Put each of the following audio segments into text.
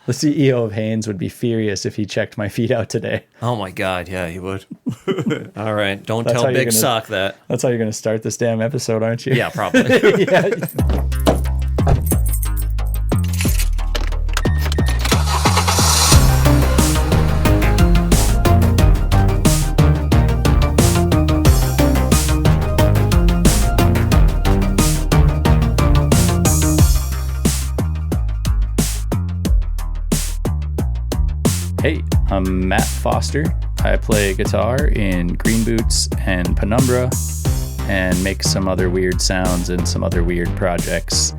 The CEO of Haynes would be furious if he checked my feet out today. Oh my God, yeah, he would. All right, don't That's tell how you're Big gonna- Sock that. That's how you're going to start this damn episode, aren't you? Yeah, probably. Yeah. Hey, I'm Matt Foster. I play guitar in Greenboots and Penumbra and make some other weird sounds in some other weird projects.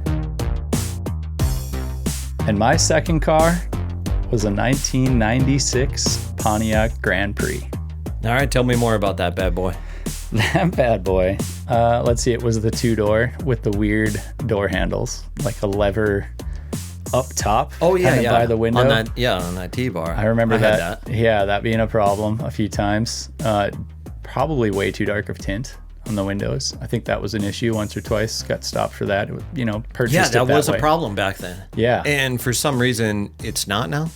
And my second car was a 1996 Pontiac Grand Prix. All right, tell me more about that bad boy. That bad boy. Let's see, it was the two-door with the weird door handles, like a lever up top. Oh yeah, kind of yeah. by the window. On that T-bar. I remember had that. Yeah, that being a problem a few times. Probably way too dark of tint on the windows. I think that was an issue once or twice. Got stopped for that. Purchased Yeah, it that was way. a problem back then. Yeah. And for some reason, it's not now.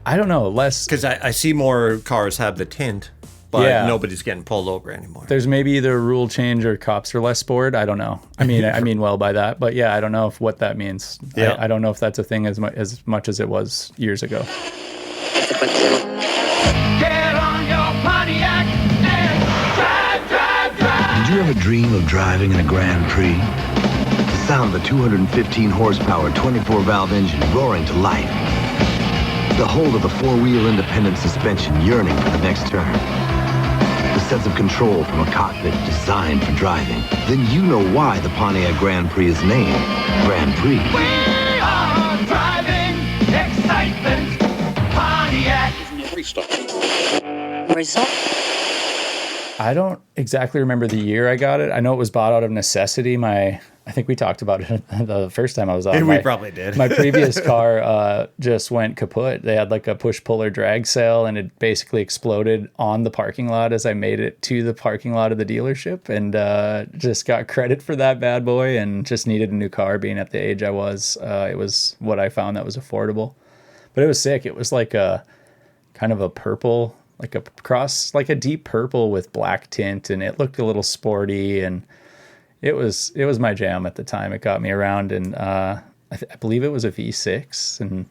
I don't know. Less. Because I see more cars have the tint, but Yeah. nobody's getting pulled over anymore. There's maybe either a rule change or cops are less bored. I don't know. I mean well by that, but yeah, I don't know what that means. Yeah. I don't know if that's a thing as much as it was years ago. Get on your Pontiac and drive. Did you ever dream of driving in a Grand Prix? The sound of a 215 horsepower, 24-valve engine roaring to life. The hold of the four-wheel independent suspension yearning for the next turn. The sense of control from a cockpit designed for driving. Then you know why the Pontiac Grand Prix is named Grand Prix. We are driving excitement. Pontiac. Result. I don't exactly remember the year I got it. I know it was bought out of necessity. I think we talked about it the first time I was on. We probably did. My previous car just went kaput. They had like a push-puller drag sail, and it basically exploded on the parking lot as I made it to the parking lot of the dealership, and just got credit for that bad boy and just needed a new car being at the age I was. It was what I found that was affordable. But it was sick. It was like a kind of a purple, like a cross, like a deep purple with black tint, and it looked a little sporty, and it was my jam at the time. It got me around, and I believe it was a V6, and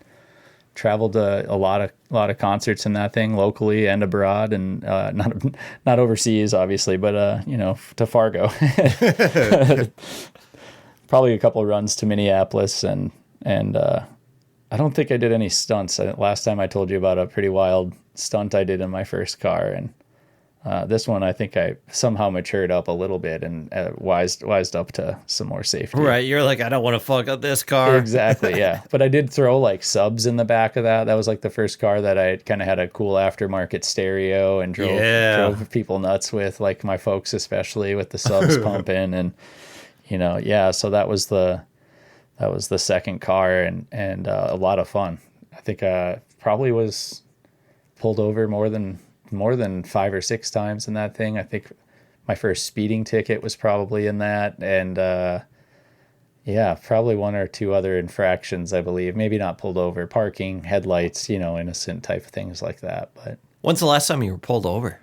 traveled a lot of concerts in that thing locally and abroad, and not overseas obviously, but to Fargo. Probably a couple runs to Minneapolis, and I don't think I did any stunts. Last time I told you about a pretty wild stunt I did in my first car, and this one I think I somehow matured up a little bit and wised up to some more safety. Right, you're like, I don't want to fuck up this car. Exactly, yeah. But I did throw like subs in the back of that. That was like the first car that I kind of had a cool aftermarket stereo and drove people nuts with, like my folks especially, with the subs pumping, and so that was the second car, and a lot of fun. I think probably was pulled over more than 5 or 6 times in that thing. I think my first speeding ticket was probably in that, and probably 1 or 2 other infractions, I believe. Maybe not pulled over, parking, headlights, innocent type of things like that. But when's the last time you were pulled over?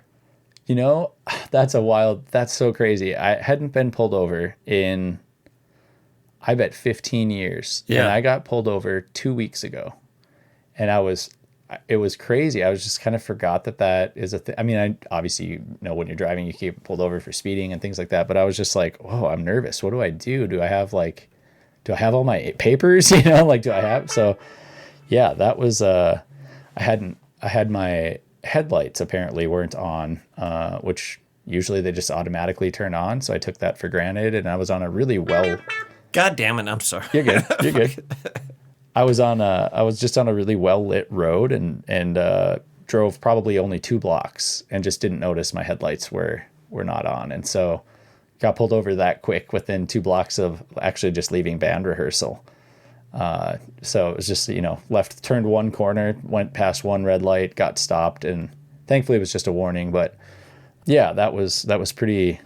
That's so crazy. I hadn't been pulled over in, I bet, 15 years. Yeah. And I got pulled over 2 weeks ago, and it was crazy. I was just kind of forgot that is a thing. I mean, obviously, when you're driving, you get pulled over for speeding and things like that. But I was just like, whoa, I'm nervous. What do I do? Do I have all my papers? Do I have? So yeah, that was, I had my headlights apparently weren't on, which usually they just automatically turn on. So I took that for granted, and I was on a really well. God damn it. I'm sorry. You're good. You're good. I was just on a really well lit road, and drove probably only 2 blocks and just didn't notice my headlights were not on. And so got pulled over that quick within 2 blocks of actually just leaving band rehearsal. So it was just, turned 1 corner, went past 1 red light, got stopped, and thankfully it was just a warning. But yeah, that was pretty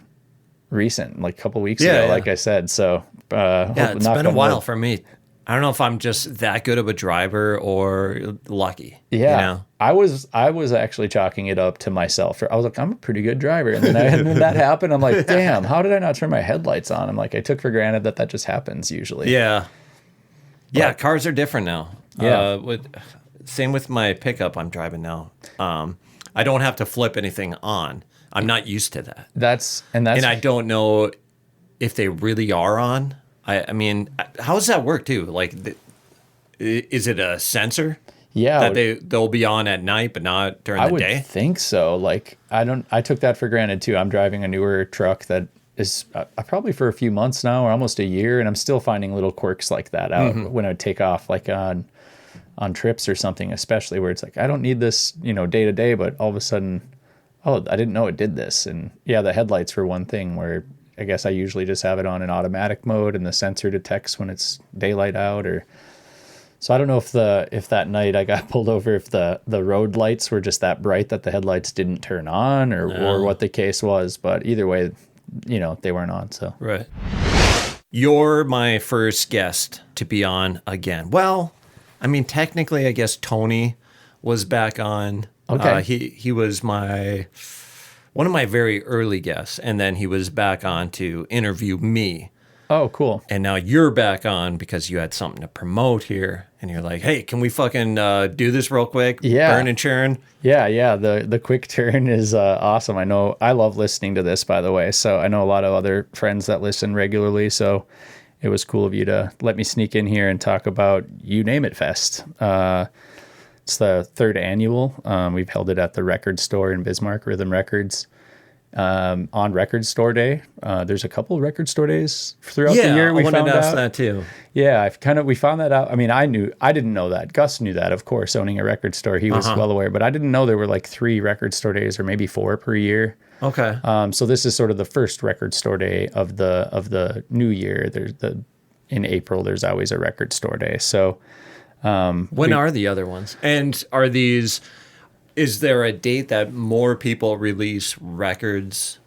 recent, like a couple weeks ago, like I said. So it's been a while for me. I don't know if I'm just that good of a driver or lucky. Yeah, You know? I was actually chalking it up to myself. I was like, I'm a pretty good driver, and then that happened. I'm like, damn, how did I not turn my headlights on? I'm like, I took for granted that just happens usually. Yeah. Yeah, cars are different now. Yeah. Same with my pickup I'm driving now. I don't have to flip anything on. I'm not used to that. And I don't know if they really are on. I mean, how does that work too? Like, is it a sensor? Yeah, That they'll be on at night, but not during the day? I would think so. Like, I took that for granted too. I'm driving a newer truck that is probably for a few months now, or almost a year, and I'm still finding little quirks like that out when I would take off, like on trips or something, especially where it's like, I don't need this, day to day, but all of a sudden, oh, I didn't know it did this. And yeah, the headlights for one thing, where I guess I usually just have it on in automatic mode and the sensor detects when it's daylight out. Or so I don't know if that night I got pulled over, if the road lights were just that bright that the headlights didn't turn on, or what the case was. But either way, they weren't on. So Right. You're my first guest to be on again. Well, I mean, technically, I guess Tony was back on. Okay. He was one of my very early guests, and then he was back on to interview me. Oh, cool. And now you're back on because you had something to promote here, and you're like, hey, can we fucking do this real quick? Yeah. Burn and churn. Yeah. The quick turn is awesome. I know I love listening to this, by the way. So I know a lot of other friends that listen regularly. So it was cool of you to let me sneak in here and talk about You Name It Fest. It's the third annual. We've held it at the record store in Bismarck, Rhythm Records. On Record Store Day, there's a couple of record store days throughout the year. I wanted to ask that too. Yeah, we found that out. I mean, I didn't know that. Gus knew that, of course, owning a record store. He was well aware, but I didn't know there were like 3 record store days or maybe 4 per year. Okay. So this is sort of the first record store day of the new year. In April, there's always a record store day. So when are the other ones? And is there a date that more people release records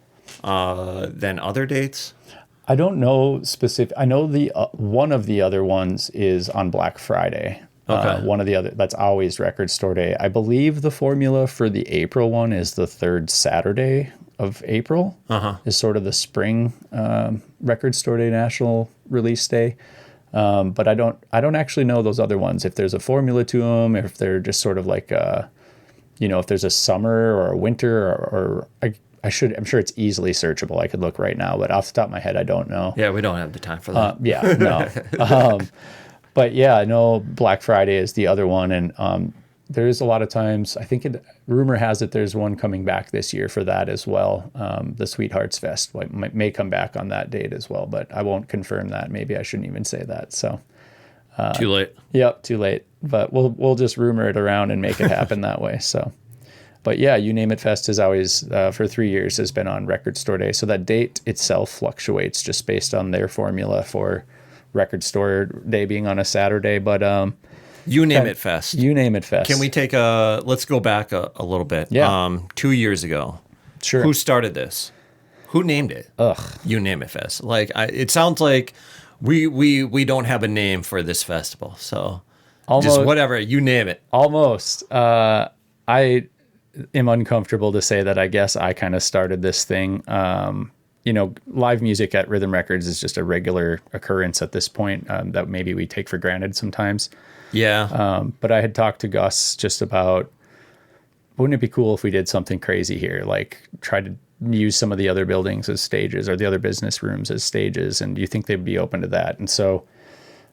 than other dates? I don't know specific. I know one of the other ones is on Black Friday. Okay. One of the other, that's always record store day. I believe the formula for the April one is the 3rd Saturday of April is sort of the spring record store day national release day. But I don't actually know those other ones, if there's a formula to them, if they're just sort of like if there's a summer or a winter, or I'm sure it's easily searchable. I could look right now, but off the top of my head, I don't know. Yeah, we don't have the time for that. Yeah, no. But yeah, I know Black Friday is the other one, and there is a lot of times. I think rumor has it there's one coming back this year for that as well. The Sweethearts Fest may come back on that date as well, but I won't confirm that. Maybe I shouldn't even say that. So Too late. Yep, too late. But we'll just rumor it around and make it happen that way. So, but yeah, You Name It Fest is always for 3 years has been on Record Store Day. So that date itself fluctuates just based on their formula for Record Store Day being on a Saturday. But You Name It Fest. You Name It Fest. Can we let's go back a little bit. Yeah. 2 years ago. Sure. Who started this? Who named it? You Name It Fest. Like, it sounds like we don't have a name for this festival. So just whatever, you name it. Almost. I am uncomfortable to say that I guess I kind of started this thing. Live music at Rhythm Records is just a regular occurrence at this point that maybe we take for granted sometimes. Yeah. But I had talked to Gus just about, wouldn't it be cool if we did something crazy here? Like try to use some of the other buildings as stages or the other business rooms as stages. And do you think they'd be open to that? And so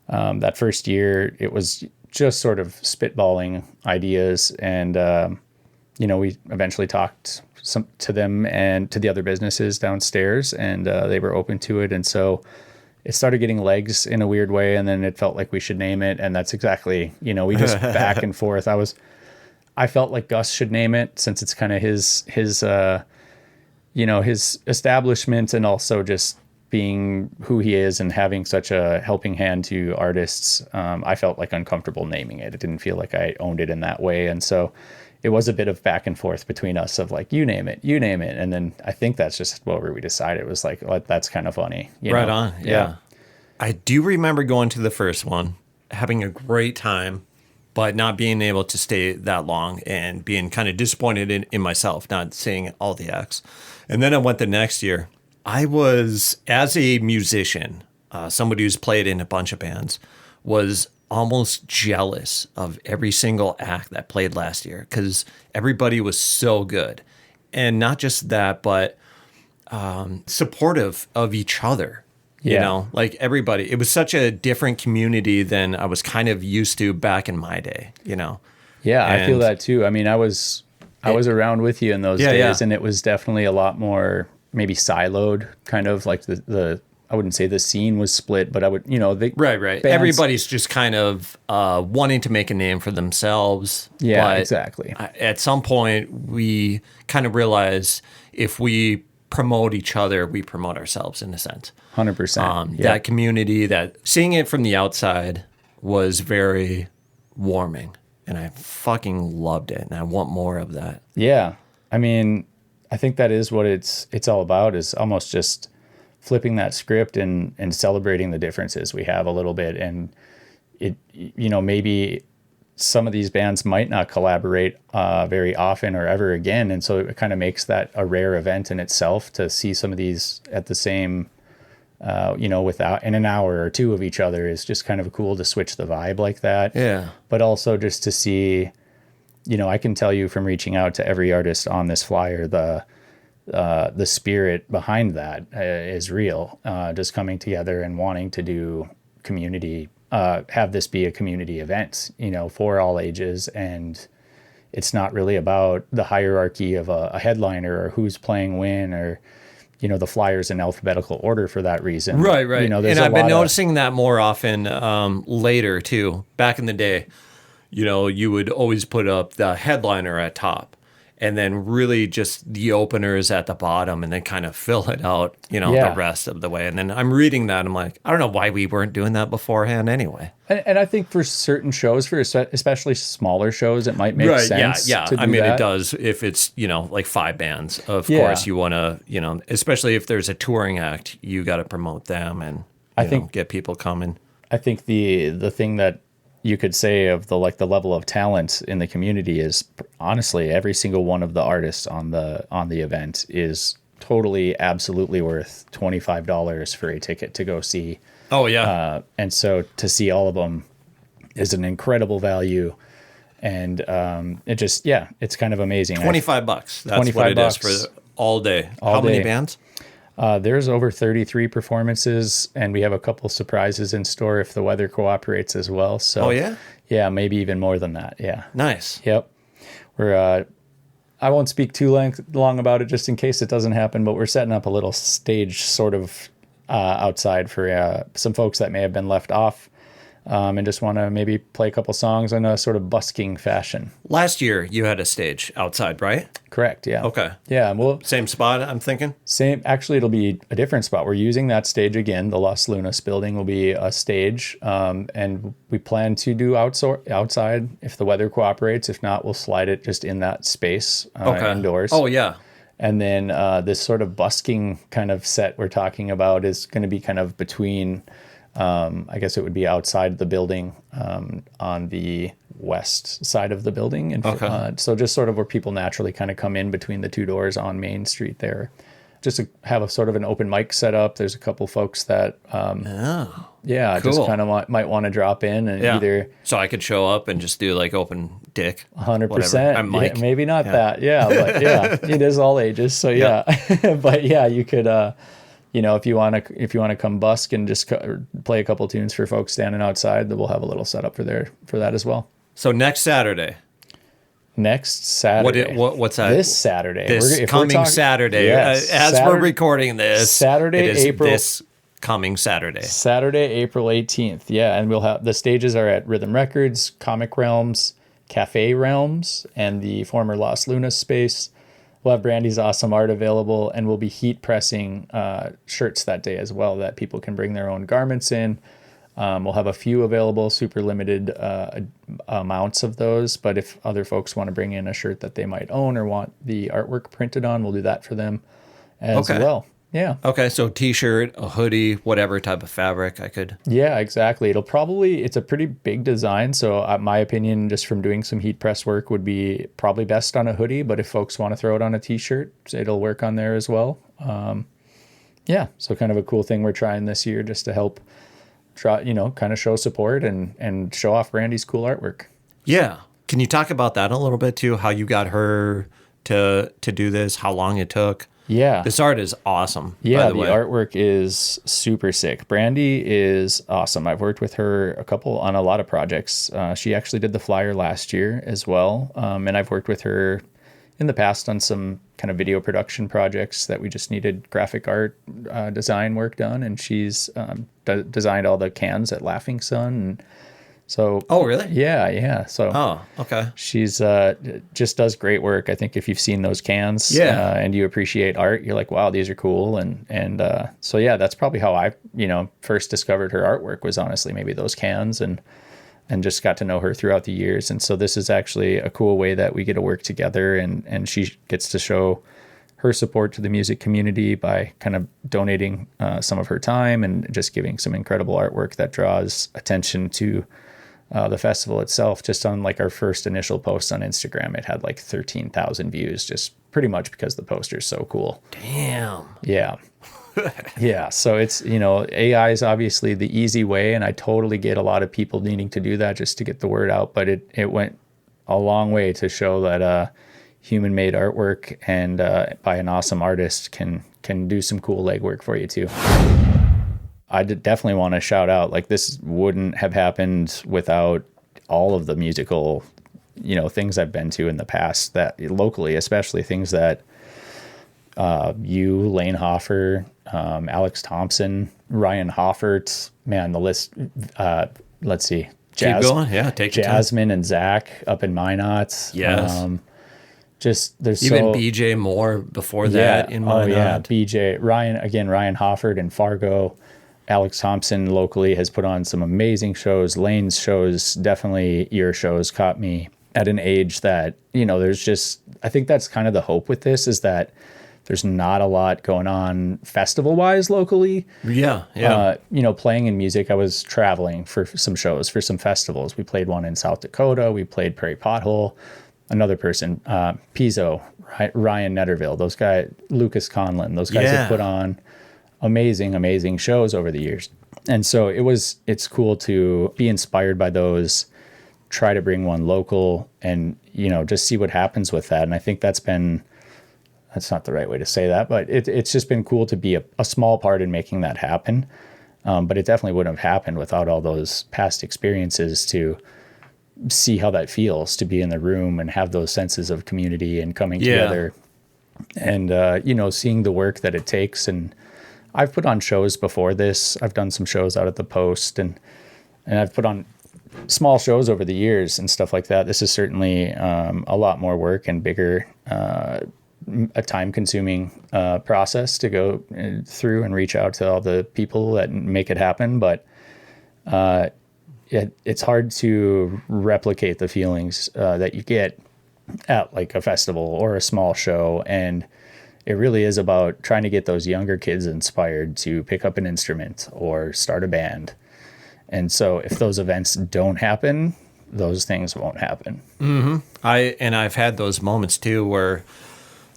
that first year, it was just sort of spitballing ideas. And, we eventually talked to them and to the other businesses downstairs, and they were open to it. And so it started getting legs in a weird way. And then it felt like we should name it. And that's exactly, we just back and forth. I felt like Gus should name it since it's kind of his establishment, and also just being who he is and having such a helping hand to artists. I felt like uncomfortable naming it. It didn't feel like I owned it in that way. And so it was a bit of back and forth between us of like, you name it. And then I think that's just what we decided. It was like, well, that's kind of funny. Right on. Yeah. I do remember going to the first one. having a great time, but not being able to stay that long and being kind of disappointed in myself, not seeing all the acts. And then I went the next year. I was, as a musician, somebody who's played in a bunch of bands, was almost jealous of every single act that played last year because everybody was so good. And not just that, but supportive of each other. You know, like everybody, it was such a different community than I was kind of used to back in my day, you know? Yeah, I feel that too. I mean, I was around with you in those days, and it was definitely a lot more maybe siloed, kind of like the I wouldn't say the scene was split, but I would, you know, right. Bands, everybody's just kind of wanting to make a name for themselves. Yeah, but exactly. At some point, we kind of realize if we promote each other, we promote ourselves in a sense. 100%. That community, that seeing it from the outside was very warming, and I fucking loved it, and I want more of that. Yeah, I mean, I think that is what it's all about, is almost just flipping that script and celebrating the differences we have a little bit. And it, you know, maybe some of these bands might not collaborate very often or ever again. And so it kind of makes that a rare event in itself to see some of these at the same, you know, without in an hour or two of each other is just kind of cool to switch the vibe like that. Yeah. But also just to see, you know, I can tell you from reaching out to every artist on this flyer, the spirit behind that is real. Just coming together and wanting to do community, have this be a community event, you know, for all ages. And it's not really about the hierarchy of a headliner or who's playing when, or, you know, the flyers in alphabetical order for that reason. Right. You know, and I've been noticing that more often later too. Back in the day, you know, you would always put up the headliner at top, and then really just the openers at the bottom, and then kind of fill it out, you know, the rest of the way. And then I'm reading that, and I'm like, I don't know why we weren't doing that beforehand anyway. And I think for certain shows, for especially smaller shows, it might make sense. Yeah. To do I mean, that. it does if it's, you know, like 5 bands. Of course, you want to, you know, especially if there's a touring act, you got to promote them and I think get people coming. I think the thing that you could say of the level of talent in the community is honestly every single one of the artists on the event is totally absolutely worth $25 for a ticket to go see. Oh yeah. And so to see all of them is an incredible value, and it just it's kind of amazing. $25. That's $25 what it is for all day. How many bands? There's over 33 performances, and we have a couple surprises in store if the weather cooperates as well. So, yeah, maybe even more than that. Yeah. Nice. Yep. We're, I won't speak too long about it just in case it doesn't happen, but we're setting up a little stage sort of outside for some folks that may have been left off. And just want to maybe play a couple songs in a sort of busking fashion. Last year, you had a stage outside, right? Correct, yeah. Okay. Yeah, well... Same spot, I'm thinking? Same. Actually, it'll be a different spot. We're using that stage again. The Las Lunas building will be a stage, and we plan to do outside if the weather cooperates. If not, we'll slide it just in that space indoors. Oh, yeah. And then this sort of busking kind of set we're talking about is going to be kind of between... I guess it would be outside the building on the west side of the building. And so just sort of where people naturally kind of come in between the two doors on Main Street there. Just to have a sort of an open mic set up. There's a couple folks that, cool. Just kind of might want to drop in and either... So I could show up and just do like open dick. 100%. I'm Mike. Maybe not that. Yeah, but it is all ages. So but you could... you know, if you want to come busk and just play a couple tunes for folks standing outside, then we'll have a little setup for that as well. So next Saturday. What's that? This Saturday. Saturday. Yes, as we're recording this. Saturday, April. This coming Saturday. Saturday, April 18th. Yeah, and we'll have the stages are at Rhythm Records, Comic Realms, Cafe Realms, and the former Las Lunas space. We'll have Brandy's awesome art available, and we'll be heat pressing shirts that day as well that people can bring their own garments in. We'll have a few available, super limited amounts of those. But if other folks want to bring in a shirt that they might own or want the artwork printed on, we'll do that for them as well. Yeah. Okay, so t-shirt, a hoodie, whatever type of fabric I could. Yeah, exactly. It's a pretty big design. So my opinion, just from doing some heat press work, would be probably best on a hoodie. But if folks want to throw it on a t-shirt, it'll work on there as well. Yeah. So kind of a cool thing we're trying this year just to help try, kind of show support and show off Brandy's cool artwork. Yeah. Can you talk about that a little bit too? How you got her to do this, how long it took? Yeah. This art is awesome. Yeah, by the the way. artwork is super sick. Brandy is awesome. I've worked with her on a lot of projects. She actually did the flyer last year as well. And I've worked with her in the past on some kind of video production projects that we just needed graphic art design work done. And she's designed all the cans at Laughing Sun. And so, Oh, really? yeah. So Oh, okay. she's just does great work. I think if you've seen those cans and you appreciate art, you're like, wow, these are cool. And so, yeah, that's probably how I, first discovered her artwork was honestly maybe those cans and just got to know her throughout the years. And so this is actually a cool way that we get to work together and she gets to show her support to the music community by kind of donating some of her time and just giving some incredible artwork that draws attention to the festival itself. Just on like our first initial post on Instagram, it had like 13,000 views, just pretty much because the poster is so cool. Damn. Yeah. Yeah. So it's, AI is obviously the easy way. And I totally get a lot of people needing to do that just to get the word out. But it went a long way to show that human made artwork and by an awesome artist can do some cool legwork for you too. I definitely want to shout out, like, this wouldn't have happened without all of the musical, things I've been to in the past, that locally, especially things that you, Lane Hoffer, Alex Thompson, Ryan Hoffert, man, the list, let's see. Keep going. Yeah, take your time. Jasmine and Zach up in Minot. Yes. Just there's Even so, BJ Moore before that in my BJ, Ryan Hoffert in Fargo. Alex Thompson locally has put on some amazing shows. Lane's shows, definitely your shows, caught me at an age that, there's just, I think that's kind of the hope with this, is that there's not a lot going on festival wise locally. Yeah. Playing in music, I was traveling for some shows, for some festivals. We played one in South Dakota. We played Prairie Pothole. Another person, Pizzo, Ryan Netterville, those guys, Lucas Conlon, those guys have put on amazing shows over the years. And so it's cool to be inspired by those, try to bring one local and, just see what happens with that. And I think that's not the right way to say that, but it's just been cool to be a small part in making that happen. But it definitely wouldn't have happened without all those past experiences, to see how that feels to be in the room and have those senses of community and coming together and, seeing the work that it takes. And I've put on shows before this. I've done some shows out at the Post and I've put on small shows over the years and stuff like that. This is certainly a lot more work and bigger, a time-consuming process to go through and reach out to all the people that make it happen. But it's hard to replicate the feelings that you get at like a festival or a small show. And it really is about trying to get those younger kids inspired to pick up an instrument or start a band. And so if those events don't happen, those things won't happen. Mm-hmm. I've had those moments too where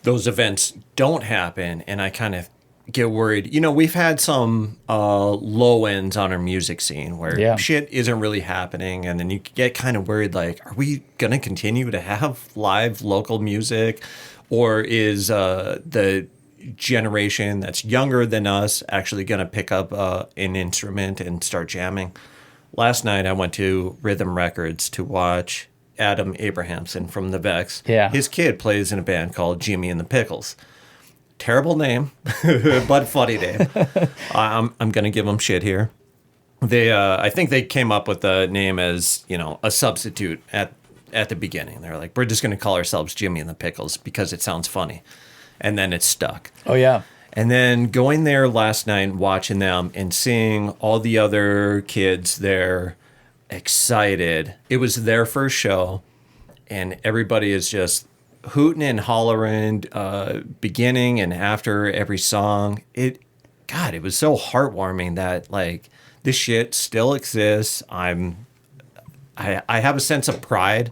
those events don't happen and I kind of get worried. We've had some low ends on our music scene where shit isn't really happening. And then you get kind of worried, like, are we going to continue to have live local music? Or is the generation that's younger than us actually going to pick up an instrument and start jamming? Last night I went to Rhythm Records to watch Adam Abrahamson from the Vex. Yeah. His kid plays in a band called Jimmy and the Pickles. Terrible name, but funny name. I'm going to give them shit here. I think they came up with the name as, a substitute at the beginning. They're like, we're just going to call ourselves Jimmy and the Pickles because it sounds funny. And then it stuck. Oh, yeah. And then going there last night, watching them and seeing all the other kids there excited. It was their first show and everybody is just hooting and hollering, beginning and after every song. God, it was so heartwarming that like this shit still exists. I have a sense of pride.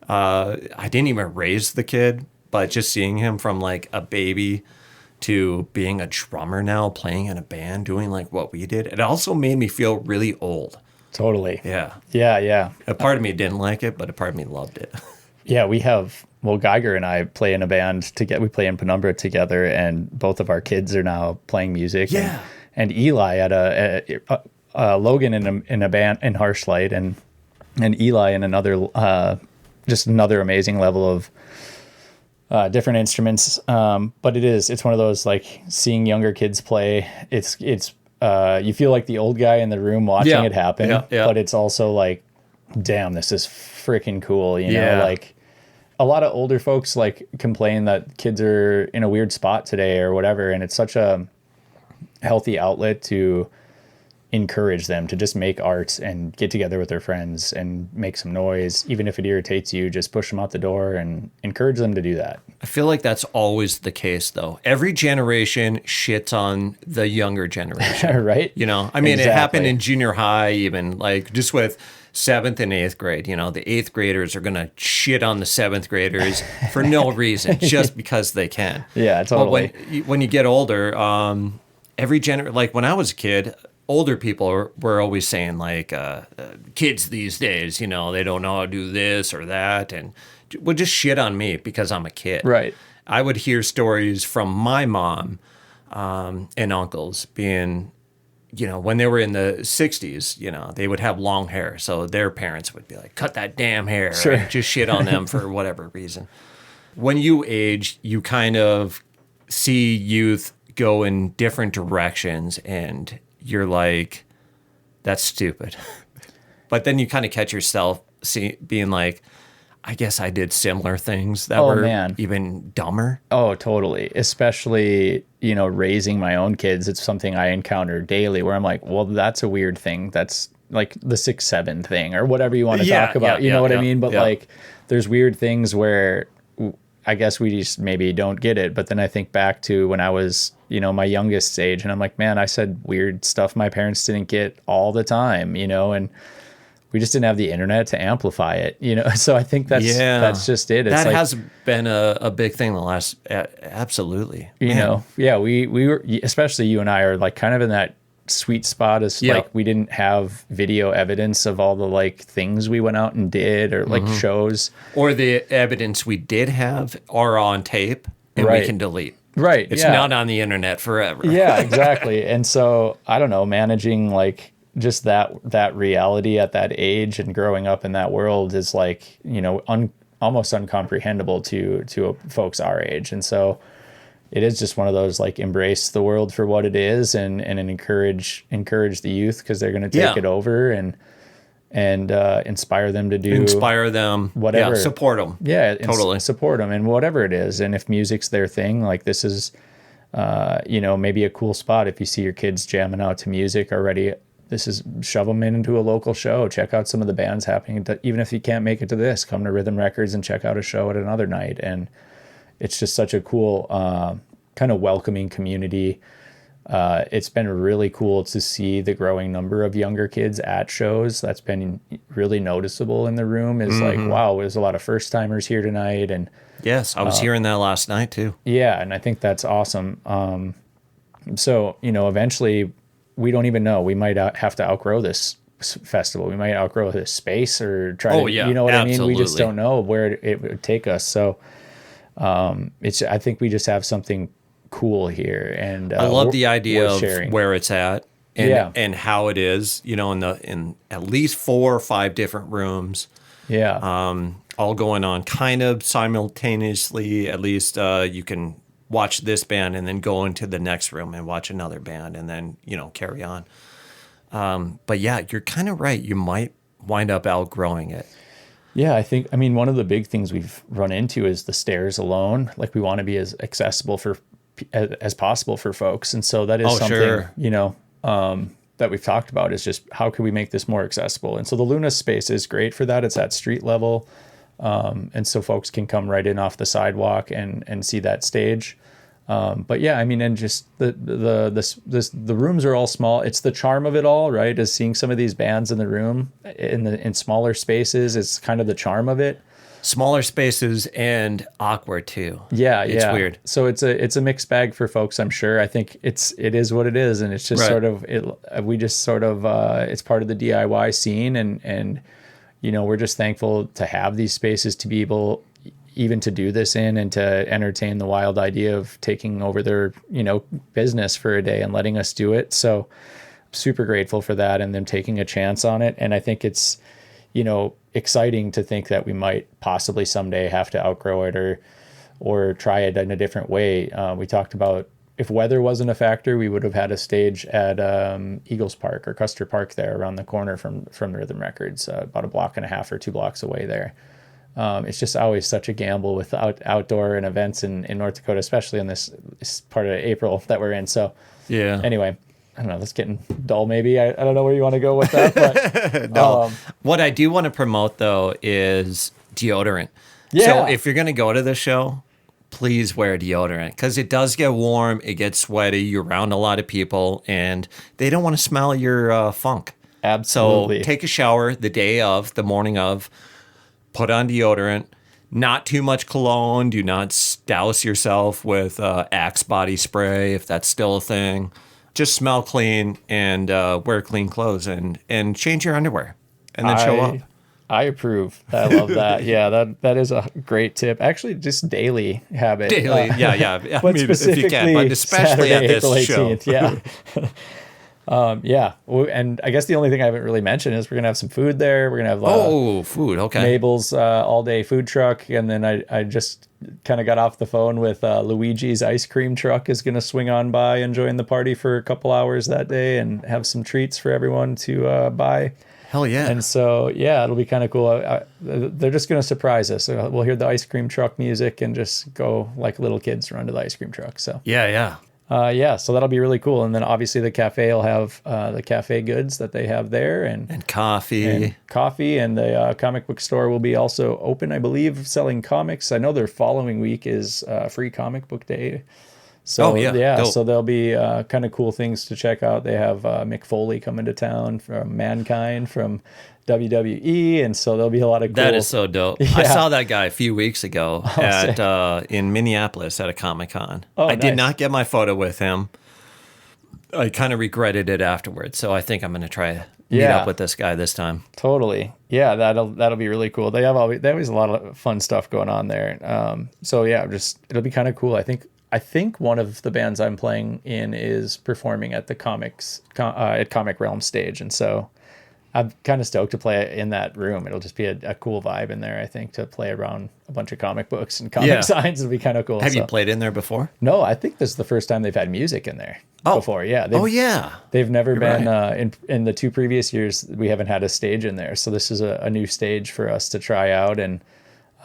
I didn't even raise the kid, but just seeing him from like a baby to being a drummer now, playing in a band, doing like what we did, it also made me feel really old. Totally. Yeah. Yeah. A part of me didn't like it, but a part of me loved it. Yeah, Geiger and I play in a band together. We play in Penumbra together, and both of our kids are now playing music. Yeah. And Eli at Logan in a band in Harshlight, and Eli in another, just another amazing level of different instruments. But it's one of those, like, seeing younger kids play. It's you feel like the old guy in the room watching it happen. Yeah. But it's also like, damn, this is freaking cool. You know, like a lot of older folks like complain that kids are in a weird spot today or whatever. And it's such a healthy outlet to encourage them to just make art and get together with their friends and make some noise. Even if it irritates you, just push them out the door and encourage them to do that. I feel like that's always the case, though. Every generation shits on the younger generation. Right? You know, I mean, Exactly. It happened in junior high, even like just with 7th and 8th grade. You know, the 8th graders are going to shit on the 7th graders for no reason, just because they can. Yeah, totally. But when you get older, like when I was a kid, older people were always saying like, kids these days, you know, they don't know how to do this or that, and would just shit on me because I'm a kid. Right. I would hear stories from my mom and uncles being, you know, when they were in the 60s, you know, they would have long hair. So their parents would be like, cut that damn hair. Sure. And just shit on them for whatever reason. When you age, you kind of see youth go in different directions and you're like, that's stupid. But then you kind of catch yourself being like, I guess I did similar things that were even dumber. Oh, totally. Especially, you know, raising my own kids. It's something I encounter daily where I'm like, well, that's a weird thing. That's like the 6-7 thing or whatever you want to talk about. You know what I mean? But like, there's weird things where I guess we just maybe don't get it. But then I think back to when I was, you know, my youngest age, and I'm like, man, I said weird stuff my parents didn't get all the time, you know, and we just didn't have the internet to amplify it, you know? So I think that's just it. It's that like, has been a big thing the last, absolutely. You know, yeah, we were, especially you and I are like kind of in that sweet spot as like, we didn't have video evidence of all the like things we went out and did or like shows. Or the evidence we did have are on tape and we can delete. Right. It's not on the internet forever. Yeah, exactly. And so I don't know, managing like just that reality at that age and growing up in that world is like, you know, almost uncomprehendable to folks our age. And so it is just one of those like embrace the world for what it is and encourage the youth because they're going to take it over and inspire them to do whatever. Support them. Yeah, totally support them and whatever it is. And if music's their thing, like this is, you know, maybe a cool spot if you see your kids jamming out to music already. This is shove them into a local show. Check out some of the bands happening. Even if you can't make it to this, come to Rhythm Records and check out a show at another night. And it's just such a cool kind of welcoming community. It's been really cool to see the growing number of younger kids at shows. That's been really noticeable in the room is like, wow, there's a lot of first timers here tonight. And yes, I was hearing that last night too. Yeah. And I think that's awesome. So, you know, eventually we don't even know. We might have to outgrow this festival. We might outgrow this space or try to, you know what I mean? We just don't know where it would take us. So I think we just have something cool here. And I love the idea of sharing. where it's at and how it is, you know, in at least 4 or 5 different rooms. Yeah. All going on kind of simultaneously. At least you can watch this band and then go into the next room and watch another band and then, you know, carry on. But yeah, you're kind of right. You might wind up outgrowing it. Yeah, I mean, one of the big things we've run into is the stairs alone. Like we want to be as accessible as possible for folks. And so that is something, you know, that we've talked about is just how can we make this more accessible? And so the Luna space is great for that. It's at street level. And so folks can come right in off the sidewalk and see that stage. But yeah, I mean, and just the rooms are all small. It's the charm of it all, right? Is seeing some of these bands in the room in smaller spaces. It's kind of the charm of it. Smaller spaces and awkward too. Yeah, it's weird. So it's a mixed bag for folks, I'm sure. I think it is what it is, and it's just sort of it's part of the DIY scene, and we're just thankful to have these spaces to be able even to do this in and to entertain the wild idea of taking over their business for a day and letting us do it. So super grateful for that and them taking a chance on it. And I think it's exciting to think that we might possibly someday have to outgrow it or try it in a different way. We talked about if weather wasn't a factor, we would have had a stage at Eagles Park or Custer Park there around the corner from Rhythm Records, about a block and a half or 2 blocks away there. It's just always such a gamble with outdoor and events in North Dakota, especially in this part of April that we're in. So yeah. Anyway, I don't know, that's getting dull maybe. I don't know where you want to go with that. But no. What I do want to promote, though, is deodorant. Yeah. So if you're going to go to the show, please wear deodorant because it does get warm. It gets sweaty. You're around a lot of people, and they don't want to smell your funk. Absolutely. So take a shower the morning of, put on deodorant. Not too much cologne. Do not douse yourself with Axe body spray if that's still a thing. Just smell clean and wear clean clothes and change your underwear and then show up. I approve. I love that. Yeah, that is a great tip. Actually, just daily habit. Daily, yeah. But specifically, if you can, but especially Saturday, at this April 18th, show. Yeah. Yeah. And I guess the only thing I haven't really mentioned is we're going to have some food there. We're going to have food. Okay. Mabel's all-day food truck. And then I just kind of got off the phone with Luigi's ice cream truck is going to swing on by and join the party for a couple hours that day and have some treats for everyone to buy. Hell yeah. And so, yeah, it'll be kind of cool. They're just going to surprise us. We'll hear the ice cream truck music and just go like little kids run to the ice cream truck. So yeah. So that'll be really cool. And then obviously the cafe will have the cafe goods that they have there and coffee. And the comic book store will be also open, I believe, selling comics. I know their following week is free comic book day. So so there'll be kind of cool things to check out. They have Mick Foley coming to town from Mankind from WWE, and so there'll be a lot of cool... That is so dope. Yeah. I saw that guy a few weeks ago in Minneapolis at a Comic-Con. I did not get my photo with him. I kind of regretted it afterwards, so I think I'm going to try meet up with this guy this time. Totally. Yeah, that'll be really cool. They always a lot of fun stuff going on there. So yeah, it'll be kind of cool. I think one of the bands I'm playing in is performing at the at Comic Realm stage, and so I'm kind of stoked to play in that room. It'll just be a cool vibe in there, I think, to play around a bunch of comic books and comic signs. It'll be kind of cool. Have you played in there before? No, I think this is the first time they've had music in there before. Yeah. They've never been, in the 2 previous years, we haven't had a stage in there. So this is a new stage for us to try out. And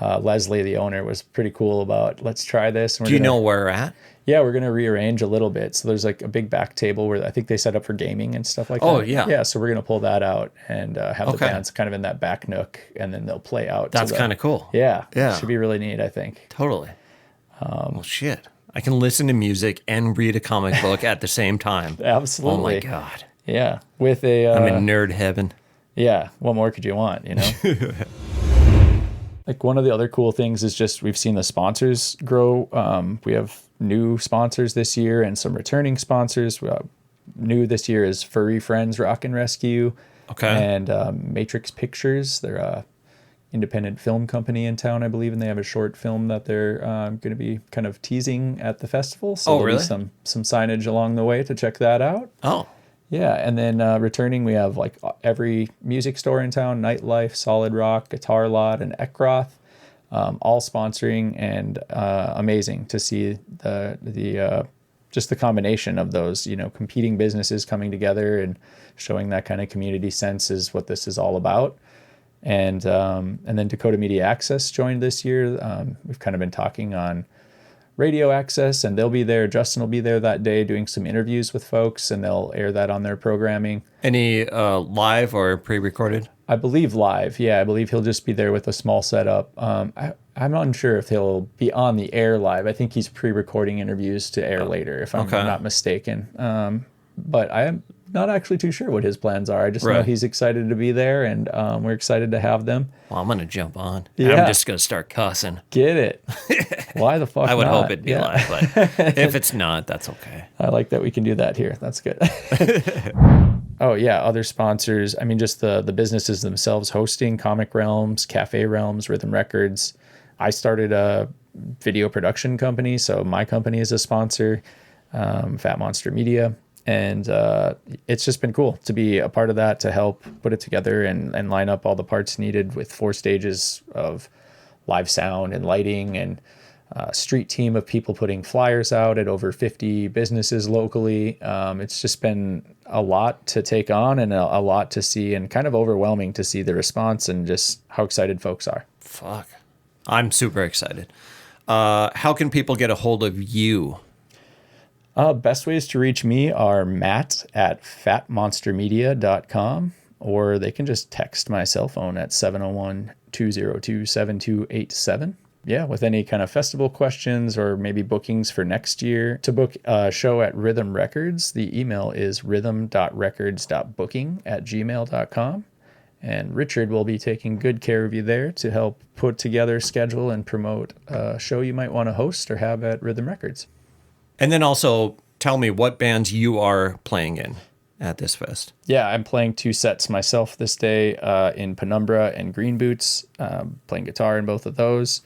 Leslie, the owner, was pretty cool about, let's try this. Do you know where we're at? Yeah, we're going to rearrange a little bit. So there's like a big back table where I think they set up for gaming and stuff like that. Oh, yeah. Yeah, so we're going to pull that out and have the bands kind of in that back nook, and then they'll play out. That's kind of cool. Yeah. Should be really neat, I think. Totally. Well, shit. I can listen to music and read a comic book at the same time. Absolutely. Oh, my God. Yeah. With a... I'm in nerd heaven. Yeah. What more could you want, Like one of the other cool things is just we've seen the sponsors grow. We have new sponsors this year and some returning sponsors. New this year is Furry Friends Rock and Rescue. Okay. And Matrix Pictures. They're a independent film company in town, I believe, and they have a short film that they're going to be kind of teasing at the festival. So really? There'll be some signage along the way to check that out. Oh. Yeah, and then returning, we have like every music store in town, Nightlife, Solid Rock, Guitar Lot, and Ekroth, all sponsoring, and amazing to see the just the combination of those, competing businesses coming together and showing that kind of community sense is what this is all about. And then Dakota Media Access joined this year. We've kind of been talking on radio access, and they'll be there. Justin will be there that day doing some interviews with folks, and they'll air that on their programming. Any live or pre-recorded? I believe live. Yeah, I believe he'll just be there with a small setup. I'm unsure if he'll be on the air live. I think he's pre-recording interviews to air later, if I'm not mistaken. But I am not actually too sure what his plans are. I just know he's excited to be there, and we're excited to have them. Well, I'm going to jump on. Yeah. I'm just going to start cussing. Get it. Why the fuck I would not? hope it'd be live, but if it's not, that's okay. I like that we can do that here. That's good. Oh, yeah, other sponsors. I mean, just the businesses themselves hosting, Comic Realms, Cafe Realms, Rhythm Records. I started a video production company, so my company is a sponsor, Fat Monster Media. And it's just been cool to be a part of that, to help put it together and line up all the parts needed with 4 stages of live sound and lighting, and a street team of people putting flyers out at over 50 businesses locally. It's just been a lot to take on, and a lot to see, and kind of overwhelming to see the response and just how excited folks are. Fuck. I'm super excited. How can people get a hold of you? Best ways to reach me are matt@fatmonstermedia.com, or they can just text my cell phone at 701-202-7287. Yeah, with any kind of festival questions or maybe bookings for next year. To book a show at Rhythm Records, the email is rhythm.records.booking@gmail.com. And Richard will be taking good care of you there to help put together, schedule, and promote a show you might want to host or have at Rhythm Records. And then also tell me what bands you are playing in at this fest. Yeah, I'm playing 2 sets myself this day in Penumbra and Greenboots, playing guitar in both of those.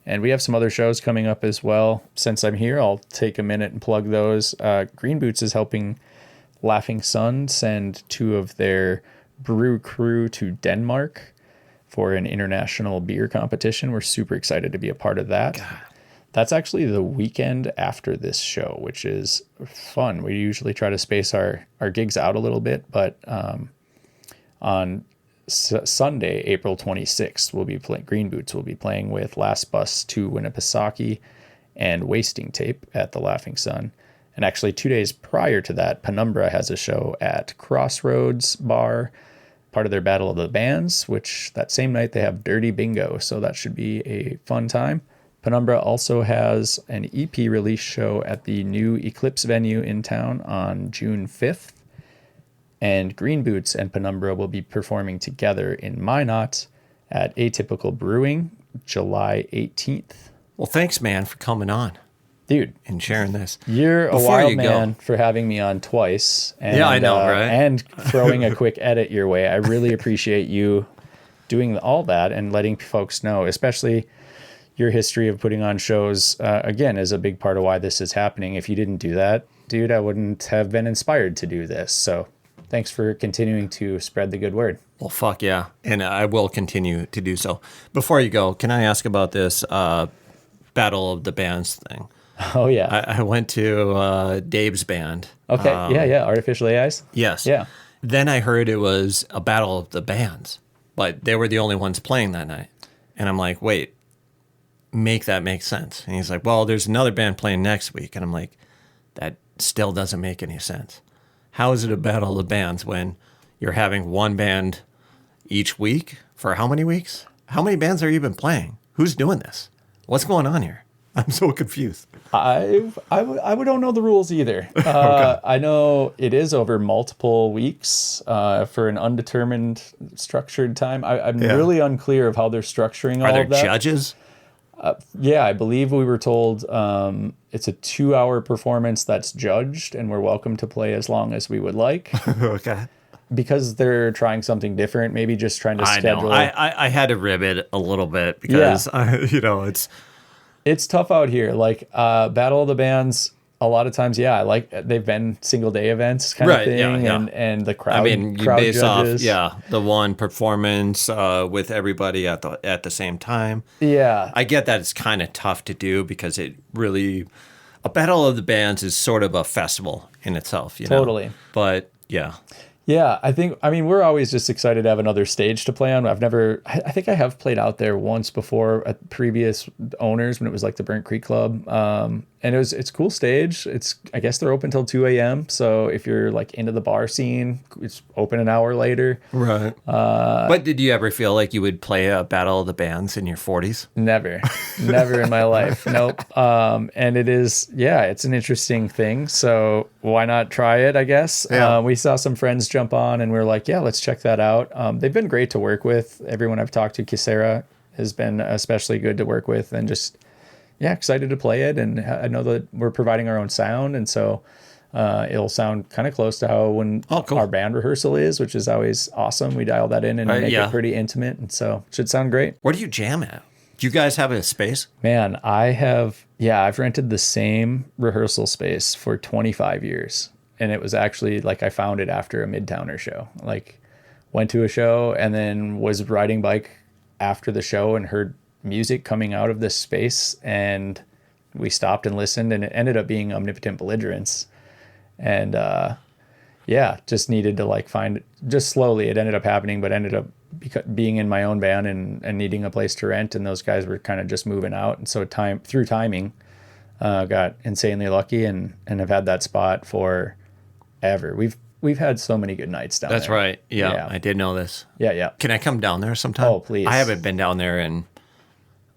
And we have some other shows coming up as well. Since I'm here, I'll take a minute and plug those. Greenboots is helping Laughing Sun send 2 of their brew crew to Denmark for an international beer competition. We're super excited to be a part of that. God. That's actually the weekend after this show, which is fun. We usually try to space our gigs out a little bit, but on Sunday, April 26th, we'll be playing. Greenboots will be playing with Last Bus to Winnipesaukee and Wasting Tape at the Laughing Sun. And actually 2 days prior to that, Penumbra has a show at Crossroads Bar, part of their Battle of the Bands, which that same night they have Dirty Bingo, so that should be a fun time. Penumbra also has an EP release show at the new Eclipse venue in town on June 5th. And Greenboots and Penumbra will be performing together in Minot at Atypical Brewing, July 18th. Well, thanks, man, for coming on. Dude. And sharing this. You're a wild man for having me on twice. And, yeah, I know, right? And throwing a quick edit your way. I really appreciate you doing all that and letting folks know, especially your history of putting on shows, again, is a big part of why this is happening. If you didn't do that, dude, I wouldn't have been inspired to do this. So thanks for continuing to spread the good word. Well, fuck yeah. And I will continue to do so. Before you go, can I ask about this Battle of the Bands thing? Oh, yeah. I went to Dave's band. Okay. Yeah. Artificial AIs? Yes. Yeah. Then I heard it was a Battle of the Bands, but they were the only ones playing that night. And I'm like, wait. Make that make sense. And he's like, well, there's another band playing next week. And I'm like, that still doesn't make any sense. How is it a Battle of the Bands when you're having one band each week for how many weeks? How many bands are you even playing? Who's doing this? What's going on here? I'm so confused. I don't know the rules either. Okay. I know it is over multiple weeks for an undetermined structured time. I'm really unclear of how they're structuring all of that. Are there judges? Yeah, I believe we were told it's a 2-hour performance that's judged, and we're welcome to play as long as we would like. Okay. Because they're trying something different, maybe just trying to schedule. I had to rib it a little bit because, it's tough out here. Like Battle of the Bands, a lot of times, they've been single day events kind of thing, and the crowd. I mean, you crowd base judges. off the one performance with everybody at the same time. Yeah, I get that it's kind of tough to do because it really a Battle of the Bands is sort of a festival in itself. You know? Totally. But yeah. Yeah, I mean, we're always just excited to have another stage to play on. I think I have played out there once before at previous owners when it was like the Burnt Creek Club. And And it's a cool stage. I guess they're open till 2 a.m. So if you're like into the bar scene, it's open an hour later. Right. But did you ever feel like you would play a Battle of the Bands in your 40s? Never in my life. Nope. And it's an interesting thing. So why not try it, I guess? Yeah. We saw some friends jump on and we were like, yeah, let's check that out. They've been great to work with. Everyone I've talked to, Kisera, has been especially good to work with, and just, excited to play it. And I know that we're providing our own sound. And so it'll sound kind of close to how cool. our band rehearsal is, which is always awesome. We dial that in and make it pretty intimate. And so it should sound great. Where do you jam at? Do you guys have a space? Man, I've rented the same rehearsal space for 25 years. And it was actually like I found it after a Midtowner show. Like went to a show and then was riding bike after the show and heard music coming out of this space, and we stopped and listened, and it ended up being Omnipotent Belligerence. And just needed to like find, just slowly it ended up happening, but ended up being in my own band and needing a place to rent, and those guys were kind of just moving out. And so through timing, got insanely lucky and have had that spot for ever. We've had so many good nights down there. That's right. Yeah, I did know this. Yeah. Can I come down there sometime? Oh, please. I haven't been down there in,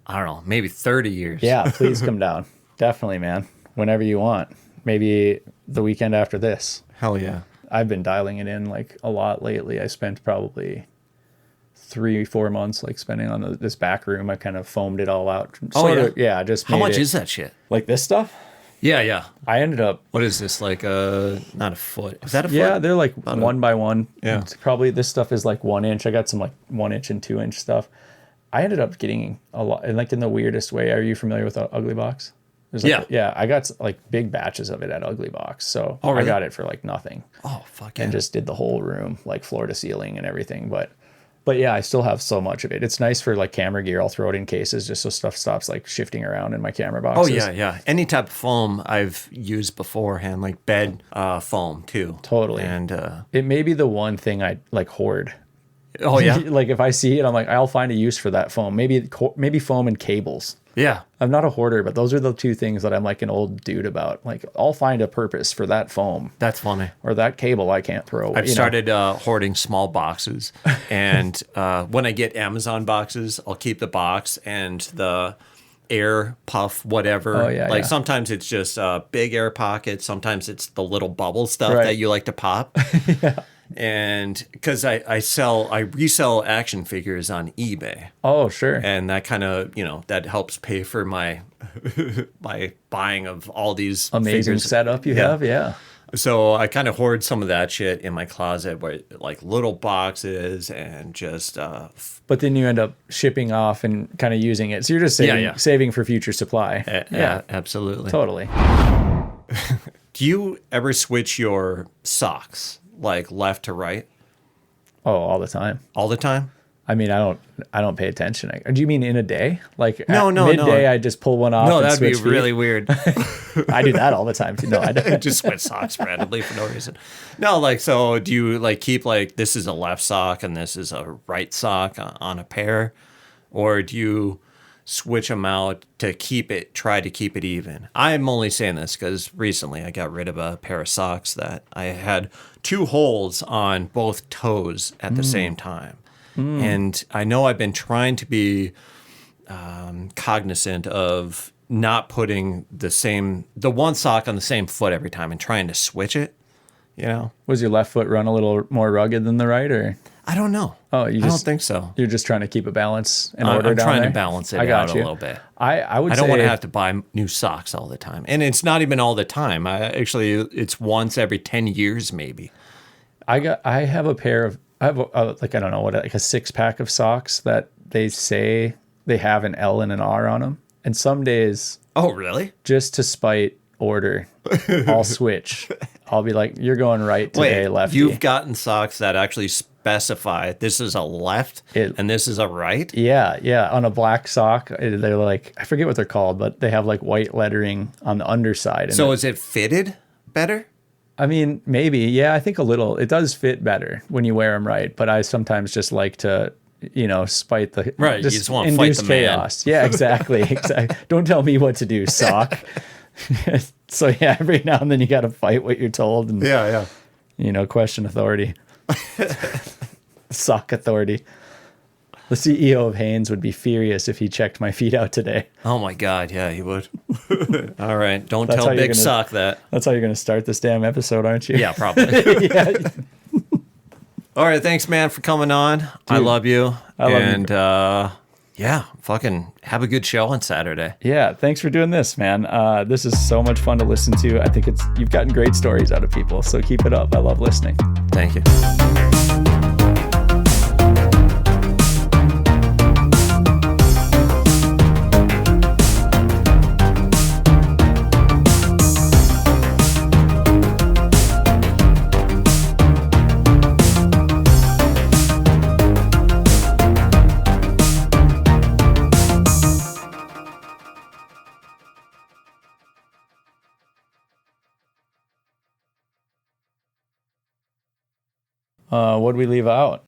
I don't know, maybe 30 years. Yeah, please come down. Definitely, man. Whenever you want. Maybe the weekend after this. Hell yeah. I've been dialing it in like a lot lately. I spent probably 3-4 months like spending on this back room. I kind of foamed it all out. Just how made much it, is that shit? like this stuff? Yeah. I ended up. What is this, like not a foot? Is that a foot? Yeah, they're like 1 by 1. Yeah. It's probably this stuff is like 1 inch. I got some like 1 inch and 2 inch stuff. I ended up getting a lot, and like in the weirdest way. Are you familiar with Ugly Box? I got like big batches of it at Ugly Box. So really? I got it for like nothing. Oh, fuck yeah. And just did the whole room, like floor to ceiling and everything. But yeah, I still have so much of it. It's nice for like camera gear. I'll throw it in cases just so stuff stops like shifting around in my camera boxes. Oh, yeah. Any type of foam I've used beforehand, like bed foam too. Totally. And it may be the one thing I like hoard. Oh, yeah? Like if I see it, I'm like, I'll find a use for that foam. Maybe foam and cables. Yeah. I'm not a hoarder, but those are the two things that I'm like an old dude about. Like I'll find a purpose for that foam. That's funny. Or that cable I can't throw. I've started hoarding small boxes. And when I get Amazon boxes, I'll keep the box and the air puff, whatever. Oh, yeah. Sometimes it's just big air pockets. Sometimes it's the little bubble stuff that you like to pop. Yeah. And because I resell action figures on eBay. Oh, sure. And that kind of, that helps pay for my my buying of all these amazing figures. Setup you have. Yeah. So I kind of hoard some of that shit in my closet, where like little boxes and just. But then you end up shipping off and kind of using it. So you're just saving for future supply. Yeah, absolutely. Totally. Do you ever switch your socks like left to right? Oh, all the time. All the time? I mean, I don't pay attention. Do you mean in a day? Like no, midday, I just pull one off. No, and that'd be switch really feet? weird. I do that all the time too. No, I don't. Just switch socks randomly for no reason. No, like, so do you like keep like this is a left sock and this is a right sock on a pair, or do you switch them out to try to keep it even? I'm only saying this because recently I got rid of a pair of socks that I had 2 holes on both toes at the same time. And I know I've been trying to be cognizant of not putting the one sock on the same foot every time and trying to switch it, Was your left foot run a little more rugged than the right, or? I don't know. Oh, I don't think so. You're just trying to keep a balance and order I'm down trying there? to balance it I got out you. a little bit. I would I say don't want to have to buy new socks all the time. And it's not even all the time. It's once every 10 years maybe. I have a pair of, I don't know what, like a 6-pack of socks that they say they have an L and an R on them. And some days, Oh, really? just to spite order, I'll switch. I'll be like, you're going right today, lefty. You've gotten socks that actually specify this is a left and this is a right? Yeah. On a black sock, they're like, I forget what they're called, but they have like white lettering on the underside. So is it fitted better? I mean, maybe. Yeah, I think a little. It does fit better when you wear them right, but I sometimes just like to, spite the... Right, you just want to fight the chaos. Man. Yeah, exactly. Don't tell me what to do, sock. So yeah, every now and then you got to fight what you're told and, Yeah. question authority. Sock authority. The CEO of Hanes would be furious if he checked my feet out today. Oh my God. Yeah, he would. All right. Don't That's tell how you're Big gonna- Sock that. That's how you're going to start this damn episode, aren't you? Yeah, probably. Yeah. All right. Thanks, man, for coming on. I Dude, love you. I love you. And yeah, fucking have a good show on Saturday. Yeah, thanks for doing this, man. This is so much fun to listen to. I think you've gotten great stories out of people, so keep it up. I love listening. Thank you. What'd we leave out?